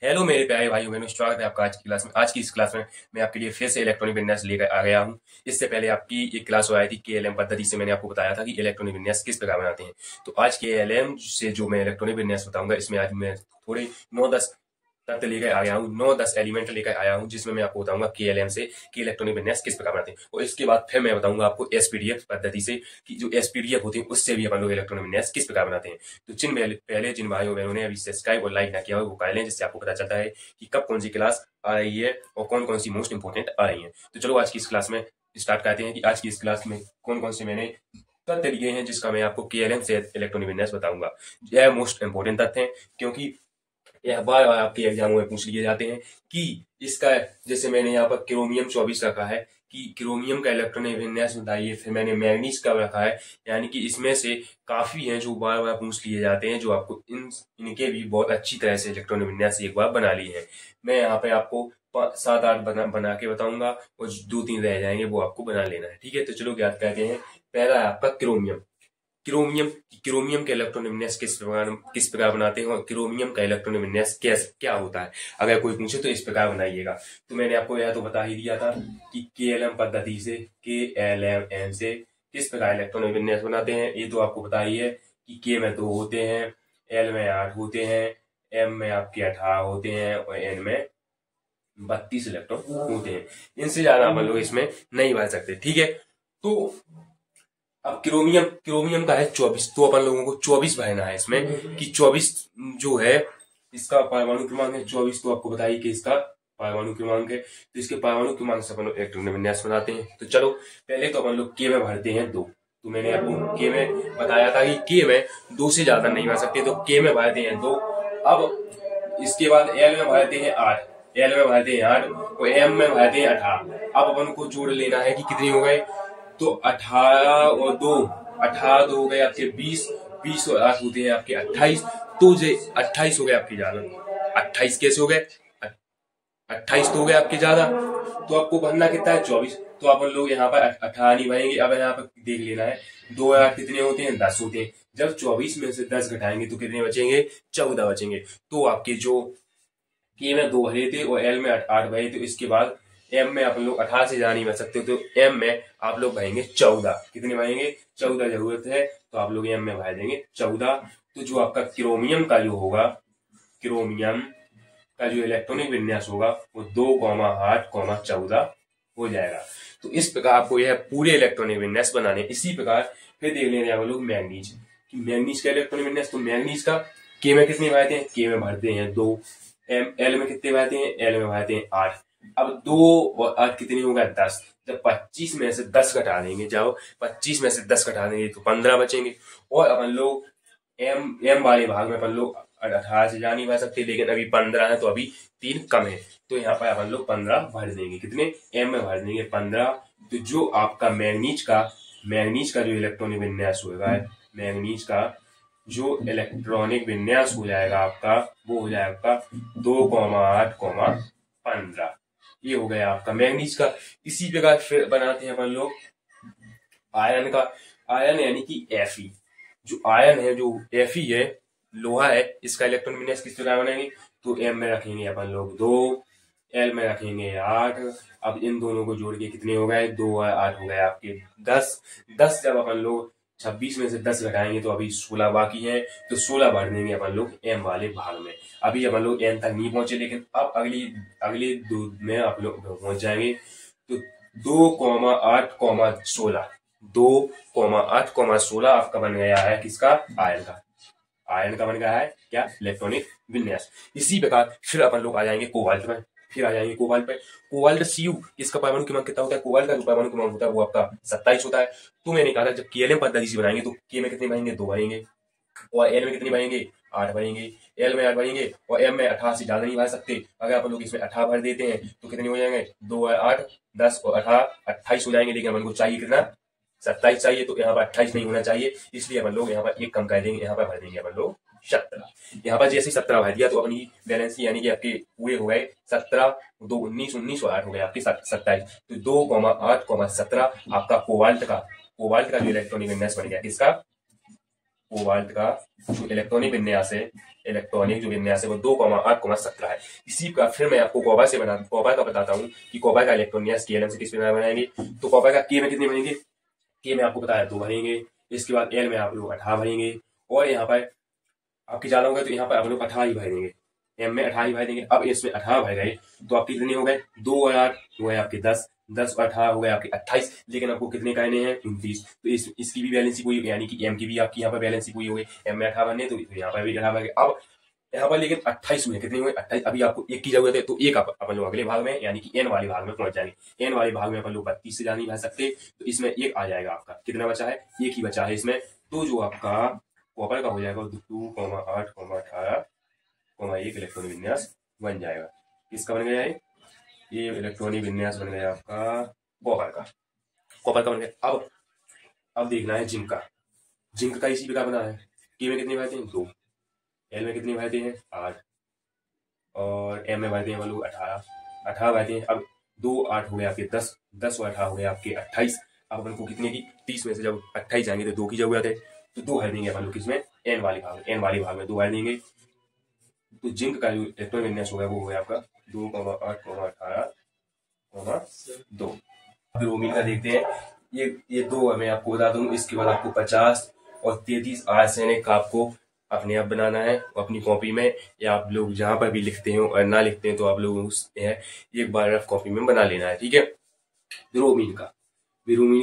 Hello मेरे प्यारे भाइयों बहनों, स्वागत है आपका आज की क्लास में। आज की इस क्लास में मैं आपके लिए फिर से इलेक्ट्रॉनिक विन्यास लेकर आ गया हूं। इससे पहले आपकी एक क्लास हो आई थी केएलएम पद्धति से। मैंने आपको बताया था कि इलेक्ट्रॉनिक विन्यास किस प्रकार बनाते हैं। तो आज केएलएम से जो मैं इलेक्ट्रॉनिक विन्यास बताऊंगा, इसमें आज मैं थोड़े 9-10 तत्व लेकर आया हूँ, 9-10 एलिमेंट लेकर आया हूँ, जिसमें मैं आपको बताऊंगा केएलएम से कि इलेक्ट्रॉनिक विन्यास किस प्रकार बनाते हैं। और इसके बाद फिर मैं बताऊंगा आपको एसपीडीएफ पद्धति से कि जो एसपीडीएफ होती है उससे भी अपन लोग इलेक्ट्रॉनिक विन्यास किस प्रकार बनाते हैं। तो जिन भाइयों बहनों ने अभी सब्सक्राइब और लाइक ना किया हो वो कर लें, जिससे आपको पता चलता है कि कब कौन सी क्लास आ रही है और कौन कौन सी मोस्ट इंपोर्टेंट आ रही है। तो चलो आज की इस क्लास में स्टार्ट करते हैं कि आज की इस क्लास में कौन कौन से मैंने तथ्य लिए हैं, जिसका मैं आपको केएलएम से इलेक्ट्रॉनिक विन्यास बताऊंगा। यह मोस्ट इंपोर्टेंट तथ्य हैं, क्योंकि यह बार बार आपके एग्जामों में पूछ लिए जाते हैं कि इसका, जैसे मैंने यहाँ पर क्रोमियम 24 रखा है कि क्रोमियम का इलेक्ट्रॉनिक विन्यास बताइए। फिर मैंने मैग्नीज का रखा है, यानी कि इसमें से काफी हैं जो बार बार पूछ लिए जाते हैं, जो आपको इनके भी बहुत अच्छी तरह से इलेक्ट्रॉनिक विन्यास एक बार बना लिए हैं। मैं यहाँ पे आपको 7-8 बना के बताऊंगा और 2-3 रह जाएंगे, वो आपको बना लेना है। ठीक है, तो चलो याद करते हैं। पहला है आपका क्रोमियम। क्रोमियम क्रोमियम का इलेक्ट्रॉनिक विन्यास किस प्रकार बनाते हैं और क्रोमियम का इलेक्ट्रॉनिक विन्यास क्या होता है। अगर कोई पूछे तो इस प्रकार बनाइएगा। तो मैंने आपको यह तो बता ही दिया था कि केएलएम पद्धति से, केएलएम से किस प्रकार इलेक्ट्रॉनिक विन्यास बनाते हैं। ये तो आपको पता ही है कि के में 2 होते हैं, एल में 8 होते हैं, एम में आपके 18 होते हैं और एन में 32 इलेक्ट्रॉन होते हैं। इनसे ज्यादा अपन लोग इसमें नहीं भर सकते। ठीक है, तो अब क्रोमियम का है 24, तो अपन लोगों को 24 भरना है इसमें कि 24 जो है इसका परमाणु क्रमांक है 24। तो आपको बताइए कि इसका परमाणु क्रमांक है, तो इसके परमाणु क्रमांक से अपन लोग इलेक्ट्रॉनिक विन्यास बनाते हैं। तो चलो पहले तो अपन लोग के में भरते हैं 2। तो मैंने आपको के में बताया था कि के में 2 से ज्यादा नहीं भर सकते, तो के में भरते हैं 2। अब इसके बाद एल में भरते हैं 8, एल में भरते हैं 8 और एम में भरते हैं 18। अब अपन को जोड़ लेना है कि कितने हो गए। तो 18 और 2, 18 तो हो गए आपके 20, 20 और 8 होते हैं आपके 28। तो जे 28 हो गए आपके ज्यादा। 28 कैसे हो गए, 28 तो हो गए आपके ज्यादा। तो आपको भरना कितना है 24। तो अपन लोग यहाँ पर 18 नहीं भरेंगे। अब यहाँ पर देख लेना है 2 और 8 कितने होते हैं, 10 होते हैं। जब 24 में से 10 घटाएंगे तो कितने बचेंगे, 14 बचेंगे। तो आपके जो के में 2 भरे थे और एल में 8 भरे, तो इसके बाद एम में आप लोग 18 से ज्यादा नहीं भर सकते, तो एम में आप लोग भरेंगे 14। कितने भरेंगे, 14 जरूरत है, तो आप लोग एम में भर देंगे 14। तो जो आपका क्रोमियम का जो होगा, क्रोमियम का जो इलेक्ट्रॉनिक विन्यास होगा वो 2,8,14 हो जाएगा। तो इस प्रकार आपको यह पूरे इलेक्ट्रॉनिक विन्यास बनाने। इसी प्रकार फिर देख लेंगे आप लोग मैग्नीज, मैग्नीज का इलेक्ट्रॉनिक विन्यास। तो मैग्नीज का के में कितने भरते हैं, के में भरते हैं 2। एल में कितने भरते हैं, एल में भरते हैं 8। अब 2 और 8 कितनी होगा, 10। जब 25 में से 10 घटा देंगे, जाओ 25 में से 10 घटा देंगे तो 15 बचेंगे। और अपन लोग एम वाले भाग में अपन लोग 18 से जा नहीं भर सकते, लेकिन अभी 15 है तो अभी 3 कम है, तो यहाँ पर अपन लोग 15 भर देंगे। कितने, एम में भर देंगे 15। तो जो आपका मैग्नीज का जो इलेक्ट्रॉनिक विन्यास होगा, मैग्नीज का जो इलेक्ट्रॉनिक विन्यास हो जाएगा आपका, वो हो जाएगा 2,8,15। ये हो गया आपका मैग्नीज का। इसी प्रकार फिर बनाते हैं अपन लोग आयरन का। आयरन यानी कि Fe। जो आयरन है, जो Fe है, लोहा है, इसका इलेक्ट्रॉनिक विन्यास किस प्रकार बनाएंगे। तो एम में रखेंगे अपन लोग 2, एल में रखेंगे 8। अब इन दोनों को जोड़ के कितने हो गए, 2 और 8 हो गए आपके 10। जब अपन लोग 26 में से 10 घटाएंगे तो अभी 16 बाकी है, तो 16 भर देंगे अपन लोग एम वाले भाग में। अभी अपन लोग एम तक नहीं पहुंचे, लेकिन अब अगली 2 में आप लोग पहुंच जाएंगे। तो 2,8,16 2,8,16 आपका बन गया है किसका, आयरन का बन गया है क्या, इलेक्ट्रॉनिक विन्यास। इसी प्रकार फिर अपन लोग आ जाएंगे कोबाल्ट में। कोबाल्ट Cu, इसका परमाणु क्रमांक कितना होता है, कोबाल्ट का जो परमाणु क्रमांक होता है वो आपका 27 होता है। तो मैंने कहा था जब केएलएम पद्धति से बनाएंगे तो के में कितने भरेंगे, 2 भरेंगे, और एल में कितने भरेंगे, 8 भरेंगे। एल में 8 भरेंगे और एम में 18 से ज्यादा नहीं भर सकते। अगर आप लोग इसमें 18 भर देते हैं तो कितने हो जाएंगे, 2 और 8 10 और 18 28 हो जाएंगे। लेकिन अपन को चाहिए कितना, 27 चाहिए, तो यहाँ पर 28 नहीं होना चाहिए, इसलिए अपन लोग यहाँ पर एक कम कर देंगे, यहाँ पर भर देंगे अपन लोग 17। यहाँ पर जैसे 17 भर दिया तो अपनी बैलेंस यानी कि आपके पूरे हो गए 17, 2 19, 19 और 8 हो गए आपके 27। तो 2,8,17 आपका कोबाल्ट का जो इलेक्ट्रॉनिक विन्यास बन गया, किसका, कोबाल्ट का जो इलेक्ट्रॉनिक विन्यास है, इलेक्ट्रॉनिक जो विन्यास है वो 2,8,17 है। इसी का फिर मैं आपको कॉपर का बताता हूँ कि कॉपर का इलेक्ट्रॉन विन्यास के एल एम से किस प्रकार बनाएंगे। तो कॉपर का के में कितने बनेंगे, के में आपको पता है 2 भरेंगे, इसके बाद एल में आप लोग 18 भरेंगे, और यहाँ पर आपकी ज्यादा हो गए तो यहाँ पर आप लोग 18 ही भर देंगे, एम में 18 ही भर देंगे। अब इसमें 18 भर गए तो आपके कितने हो गए, 2 और 8 हो गए आपके 10, 10 और 18 हो गए आपके 28, लेकिन आपको कितने कहने हैं 29। तो इसकी भी बैलेंसी पूरी, यानी कि एम की भी आपकी यहाँ पर बैलेंसी पूरी हो गई, एम में 18 भरने तो यहाँ पर भी 18 भर गए। अब यहाँ पर लेकिन 28 हुए, कितने हुए 28। अभी आपको एक की जरूरत है तो एक अपन लोग अगले भाग में यानी कि एन वाले भाग में पहुंच जाएंगे। एन वाले भाग में अपन लोग 32 से नहीं भर सकते, तो इसमें एक आ जाएगा आपका, कितना बचा है, एक ही बचा है इसमें। तो जो आपका कॉपर का हो जाएगा 2,8,18 1 इलेक्ट्रॉनिक विन्यास बन जाएगा। किसका बन गया है, ये इलेक्ट्रॉनिक विन्यास बन गया आपका कॉपर का बन गया। अब देखना है जिंक का इसी प्रकार बना है। के में कितने भरते हैं 2, एल में कितने भरते हैं 8, और एम में भरते हैं वो लोग 18 भरते हैं। अब 2 8 हो गए आपके 10, 10 और 18 हो गए आपके 28। अब अपन को कितने की 30 में से जब 28 जाएंगे तो 2 की जरूरत है, तो 2 भर देंगे अपन लोग किसमें, एन वाले भाग में 2 भर देंगे। तो जिंक का जो इलेक्ट्रॉनिक विन्यास होगा वो है आपका 2,8,18,2। ब्रोमीन का देखते हैं, ये 2 मैं आपको बता दूं। इसके बाद आपको 50 और 33 आर्सेनिक का आपको अपने आप बनाना है अपनी कॉपी में, या आप लोग जहां पर भी लिखते हो और ना लिखते हैं तो आप लोग एक बार रफ कॉपी में बना लेना है, ठीक है। ब्रोमीन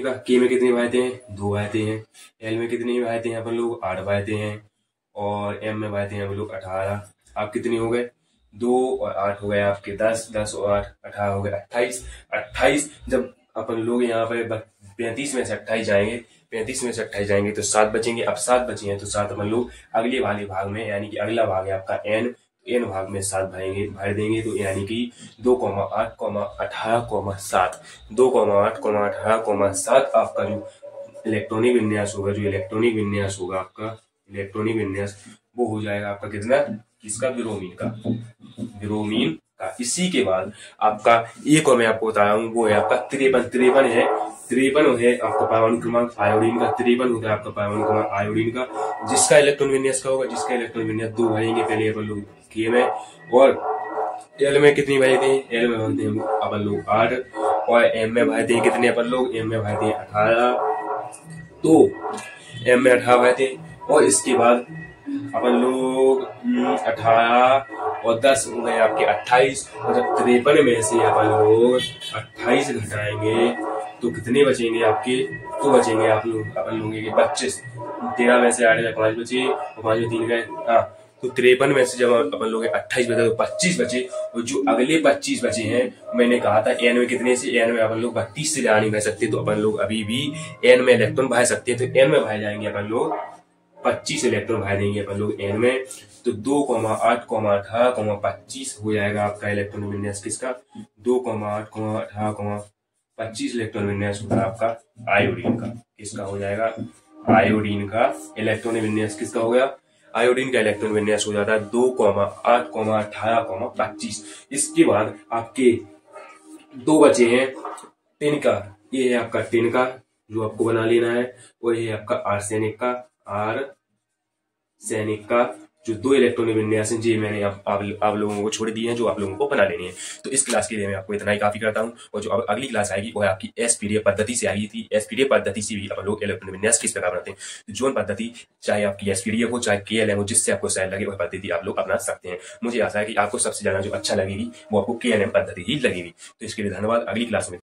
का के में कितने भरते हैं 2 भरते हैं, एल में कितने भरते हैं अपन लोग 8 भरते हैं, और एम में भरते हैं हम लोग 18। आप कितने हो गए, 2 और 8 हो गए आपके 10, 10 और 8 18 हो गए 28। जब अपन लोग यहाँ पर 35 में से 28 जाएंगे तो 7 बचेंगे। अब 7 बचे हैं तो 7 अपन लोग अगले वाले भाग में, यानी कि अगला भाग है आपका एन भाग में 7 भर देंगे, तो यानी कि 2,8,18,7 2,8,18,7 आपका जो इलेक्ट्रॉनिक विन्यास होगा आपका इलेक्ट्रॉनिक विन्यास वो हो जाएगा आपका कितना, किसका, ब्रोमीन का। इसी के बाद आपका एक और मैं आपको बता रहा हूँ वो है आपका 53 है आपका परमाणु क्रमांक आयोडीन का। 53 होता है आपका परमाणु क्रमांक आयोडीन का, जिसका इलेक्ट्रॉन विन्यास का होगा, जिसका इलेक्ट्रॉन विन्यास 2 भरेंगे पहले अपन लोग के में, और एल में कितनी भरते हैं, एल में भरते हैं अपन लोग 8, और एम में भरते हैं कितने अपन लोग, एम में भरते हैं 18। तो एम में 18 भरते हैं, और इसके बाद अपन लोग 18 और 10 हो गए आपके 28, और जब 53 में से अपन लोग 28 घटाएंगे तो कितने बचेंगे आपके, तो बचेंगे अपन लोगों के 25। 13 में से 8 गए 5 बचे, और 5 में 3 गए, हाँ, तो 53 में से जब अपन लोग 28 बचे तो 25 बचे, और जो अगले 25 बचे हैं, मैंने कहा था एन में कितने से, एन में अपन लोग 32 से ज्यादा नहीं भर सकते, तो अपन लोग अभी भी एन में इलेक्ट्रॉन भर सकते हैं। तो एन में भर जाएंगे अपन लोग 25 इलेक्ट्रॉन भर देंगे अपन लोग एन में, तो 2,8,18,25 हो जाएगा आपका इलेक्ट्रॉन विन्यास किसका, 2,8,18,25 इलेक्ट्रॉन विन्यास होगा आपका आयोडीन का। किसका हो जाएगा, आयोडीन का इलेक्ट्रॉन विन्यास किसका हो गया, आयोडीन का इलेक्ट्रॉन विन्यास हो जाता है 2,8,18,25। इसके बाद आपके 2 बचे हैं टिन का, ये है आपका टिन का जो आपको बना लेना है, और ये है आपका आर्सेनिक का जो 2 इलेक्ट्रॉनिक विन्यास हैं, जी मैंने आप लोगों को छोड़ दिए हैं, जो आप लोगों को बना लेनी है। तो इस क्लास के लिए मैं आपको इतना ही काफी करता हूँ, और जो अगली क्लास आएगी वो है आपकी एसपीडीएफ पद्धति से आई थी। एसपीडीएफ पद्धति से भी अपन लोग इलेक्ट्रॉनिक विन्यास किस प्रकार बनाते हैं, तो जोन पद्धति चाहे आपकी एसपीडीएफ हो चाहे केएलएम हो, जिससे आपको सहज लगे वह पद्धति आप लोग अपना सकते हैं। मुझे आशा है कि आपको सबसे ज्यादा जो अच्छा लगेगी वो आपको केएलएम पद्धति ही लगेगी। तो इसके लिए धन्यवाद, अगली क्लास में